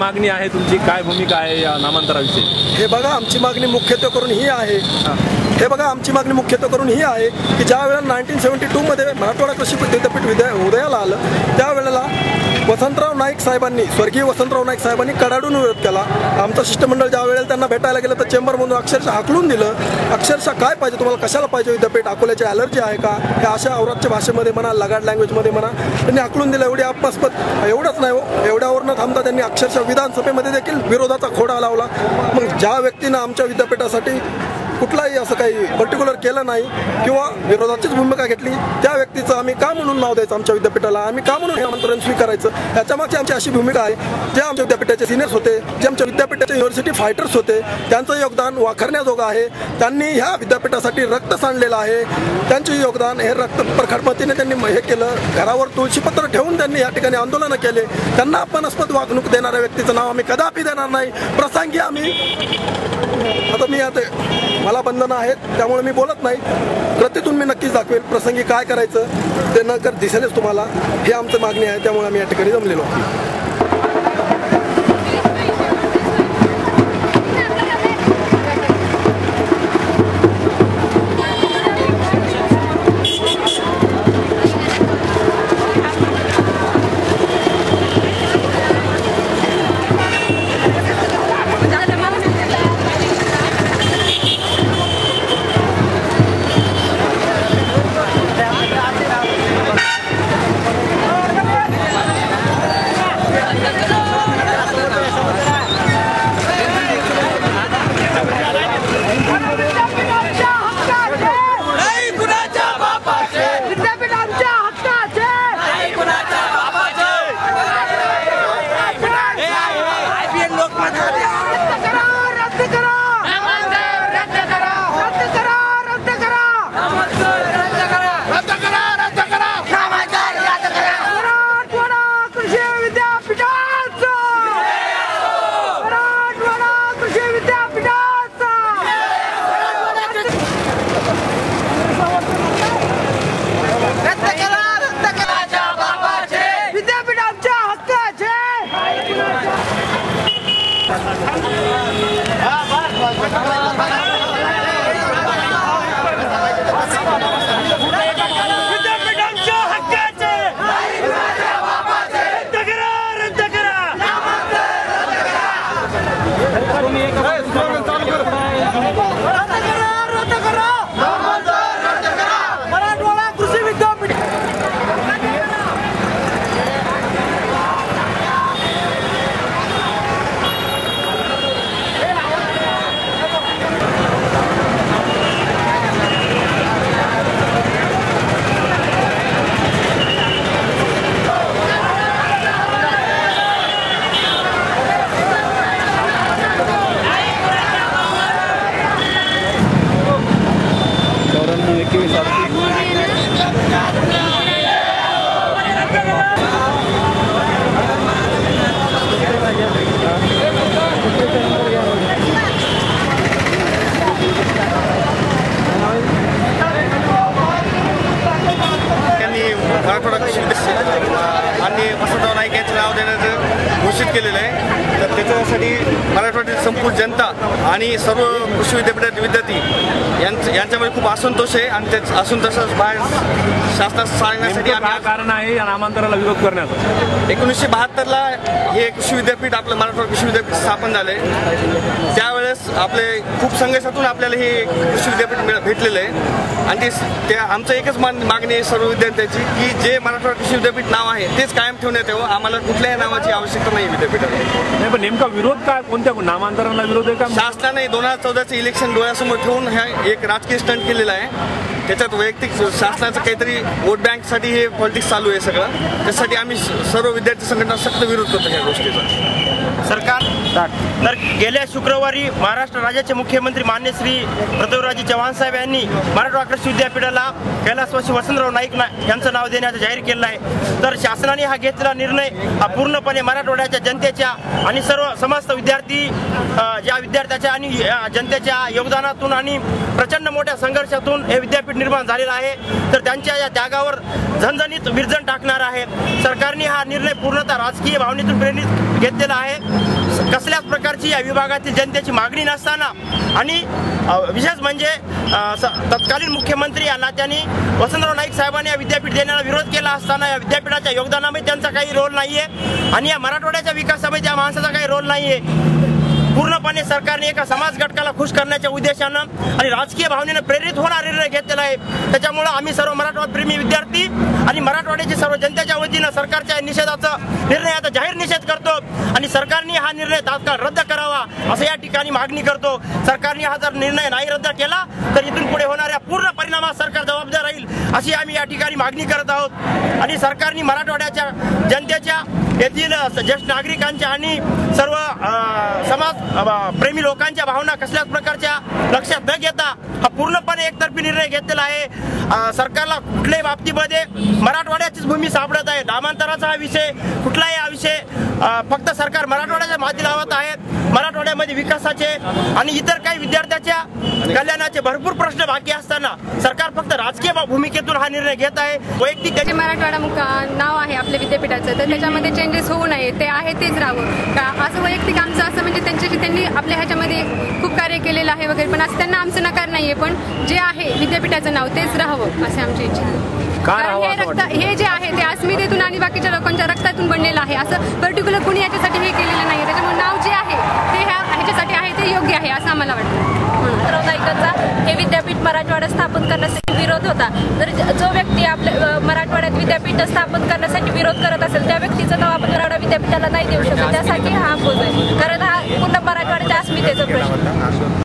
मागणी आहे तुमची, काय भूमिका आहे या नामांतराविषयी? हे बघा, आमची मागणी मुख्यत्वे करून ही आहे की ज्या वेळेला 1972 मध्ये मराठवाडा कृषी विद्यापीठ उदयाला आलं, त्यावेळेला वसंतराव नाईक साहेबांनी, स्वर्गीय वसंतराव नाईक साहेबांनी कडाडून विरोध केला. आमचं शिष्टमंडळ ज्या वेळेला त्यांना भेटायला गेलं तर चेंबरमधून अक्षरशः हाकलून दिलं. अक्षरशः काय पाहिजे तुम्हाला, कशाला पाहिजे विद्यापीठ, अकोल्याची ॲलर्जी आहे का, हे अशा औरातच्या भाषेमध्ये म्हणा, लगाड लँग्वेजमध्ये म्हणा, त्यांनी हाकलून दिलं. एवढी अपस्पद एवढंच नाही हो, एवढ्यावर न थांबता त्यांनी अक्षरशः विधानसभेमध्ये देखील विरोधाचा खोडा लावला. मग ज्या व्यक्तीनं आमच्या विद्यापीठासाठी कुठलाही असं काही पर्टिक्युलर केलं नाही किंवा विरोधाचीच भूमिका घेतली, त्या व्यक्तीचं आम्ही का म्हणून नाव द्यायचं आमच्या विद्यापीठाला, आम्ही का म्हणून हे आमंत्रण स्वीकारायचं, याच्यामागची आमची अशी भूमिका आहे. जे आमच्या विद्यापीठाचे सिनियर्स होते, जे आमच्या विद्यापीठाचे युनिव्हर्सिटी फायटर्स होते, त्यांचं योगदान वाखाणण्याजोगं आहे. त्यांनी ह्या विद्यापीठासाठी रक्त सांडलेलं आहे. त्यांचे योगदान हे रक्त प्रखरपतीने त्यांनी हे केलं. घरावर तुळशीपत्र ठेवून त्यांनी या ठिकाणी आंदोलनं केले. त्यांना अपमानास्पद वागणूक देणाऱ्या व्यक्तीचं नाव आम्ही कदापि देणार नाही. प्रसंगी आम्ही आता मला बंधनं आहेत, त्यामुळे मी बोलत नाही. कृतीतून मी नक्कीच दाखवेल प्रसंगी काय करायचं ते नंतर दिसेलच तुम्हाला. हे आमचं मागणी आहे, त्यामुळे आम्ही या ठिकाणी जमलेलो आहोत. आणि वसंतराव नाईक यांचे नाव देण्याचं घोषित केलेलं आहे. तर त्याच्यासाठी मराठवाड्यातील संपूर्ण जनता आणि सर्व कृषी विद्यापीठातील विद्यार्थी यांच्यामध्ये खूप असंतोष आहे आणि त्या असंतोषास बाहेर शासनास सांगण्यासाठी आम्ही कारण आहे या नामांतराला विरोध करण्याचा. 1972ला हे कृषी विद्यापीठ आपलं मराठवाडा कृषी विद्यापीठ स्थापन झाले. त्यावेळेस आपले खूप संघर्षातून आपल्याला हे कृषी विद्यापीठ भेटलेलं आहे आणि ते आमचं एकच मागणी आहे सर्व विद्यार्थ्यांची की जे मराठवाडा कृषी विद्यापीठ नाव आहे तेच कायम ठेवण्यात यावं. आम्हाला कुठल्याही नावाची आवश्यकता नाही विद्यापीठाला. पण नेमका विरोध काय, कोणत्या नामांतराला विरोध आहे का? शासनाने 2014चं इलेक्शन डोळ्यासमोर ठेवून हा एक राजकीय स्टंट केलेला आहे. त्याच्यात वैयक्तिक शासनाचं काहीतरी वोट बँकसाठी हे पॉलिटिक्स चालू आहे सगळं. त्यासाठी आम्ही सर्व विद्यार्थी संघटना सक्त विरोध करतो ह्या गोष्टीचा. सरकार तर गेल्या शुक्रवारी महाराष्ट्र राज्याचे मुख्यमंत्री मान्य श्री पृथ्वीराज चव्हाण साहेब यांनी मराठवाडा कृषी विद्यापीठाला कैलासवासी वसंतराव नाईक यांचं नाव देण्याचं जाहीर केलं आहे. तर शासनाने हा घेतलेला निर्णय हा पूर्णपणे मराठवाड्याच्या जनतेच्या आणि सर्व समस्त विद्यार्थी ज्या विद्यार्थ्याच्या आणि जनतेच्या योगदानातून आणि प्रचंड मोठ्या संघर्षातून हे विद्यापीठ विद्यापीठ निर्माण झालेलं आहे तर त्यांच्या या त्यागावर झणझणीत विरजण टाकणार आहे. सरकारने हा निर्णय पूर्णतः राजकीय भावनेतून प्रेरित घेतलेला आहे. कसल्याच प्रकारची या विभागातील जनतेची मागणी नसताना आणि विशेष म्हणजे तत्कालीन मुख्यमंत्री या नात्याने वसंतराव नाईक साहेबांनी या विद्यापीठ देण्याला विरोध केला असताना या विद्यापीठाच्या योगदानामध्ये त्यांचा काही रोल नाहीये आणि या मराठवाड्याच्या विकासामध्ये या माणसाचा काही रोल नाहीये. पूर्णपणे सरकारने एका समाज घटकाला खुश करण्याच्या उद्देशानं आणि राजकीय भावनेनं प्रेरित होणारा निर्णय घेतलेला आहे. त्याच्यामुळं आम्ही सर्व मराठवाडा प्रेमी विद्यार्थी आणि मराठवाड्याची सर्व जनतेच्या वतीनं सरकारच्या निषेधाचा निर्णय आता जाहीर निषेध करतो आणि सरकारने हा निर्णय तात्काळ रद्द करावा असं या ठिकाणी मागणी करतो. सरकारने हा जर निर्णय नाही रद्द केला तर इथून पुढे होणाऱ्या पूर्ण परिणामास सरकार जबाबदार राहील अशी आम्ही या ठिकाणी मागणी करत आहोत. आणि सरकारने मराठवाड्याच्या जनतेच्या येथील ज्येष्ठ नागरिकांच्या आणि सर्व समाज प्रेमी लोकांच्या भावना कसल्याच प्रकारच्या लक्षात न घेता हा पूर्णपणे एकतर्फी निर्णय घेतलेला आहे. सरकारला कुठल्याही बाबतीमध्ये मराठवाड्याचीच भूमी सापडत आहे. नामांतराचा हा विषय कुठलाही हा विषय फक्त सरकार मराठवाड्याच्या माती लावत आहे. मराठवाड्यामध्ये विकासाचे आणि इतर काही विद्यार्थ्याच्या कल्याणाचे भरपूर प्रश्न बाकी असताना सरकार फक्त राजकीय भूमिकेतून हा निर्णय घेत आहे. वैयक्तिक मराठवाडा नाव आहे आपल्या विद्यापीठाचं तर त्याच्यामध्ये चेंजेस होऊ नये ते आहे तेच राहावं का असं वैयक्तिक आमचं असं म्हणजे त्यांनी आपल्या ह्याच्यामध्ये खूप कार्य केलेलं आहे वगैरे पण असं त्यांना आमचं नकार नाहीये पण जे आहे विद्यापीठाचं नाव तेच राहावं असे आमची इच्छा आहे. कारण हे जे आहे ते अस्मितेतून आणि बाकीच्या लोकांच्या रक्तातून बनलेलं आहे. असं पर्टिक्युलर कुणी याच्यासाठी हे केलेलं नाही. त्याच्यामुळे नाव जे आहे ते ह्याच्यासाठी आहे ते योग्य आहे असं आम्हाला वाटतं. नाईकांचा हे विद्यापीठ मराठवाड्यात स्थापन करण्यासाठी विरोध होता. तर जो व्यक्ती आपल्या मराठवाड्यात विद्यापीठ स्थापन करण्यासाठी विरोध करत असेल त्या व्यक्तीचं नाव आपण मराठवाडा विद्यापीठाला नाही देऊ शकत. त्यासाठी हा अपोज आहे कारण हा पूर्ण मराठवाड्याच्या अस्मितेचा प्रश्न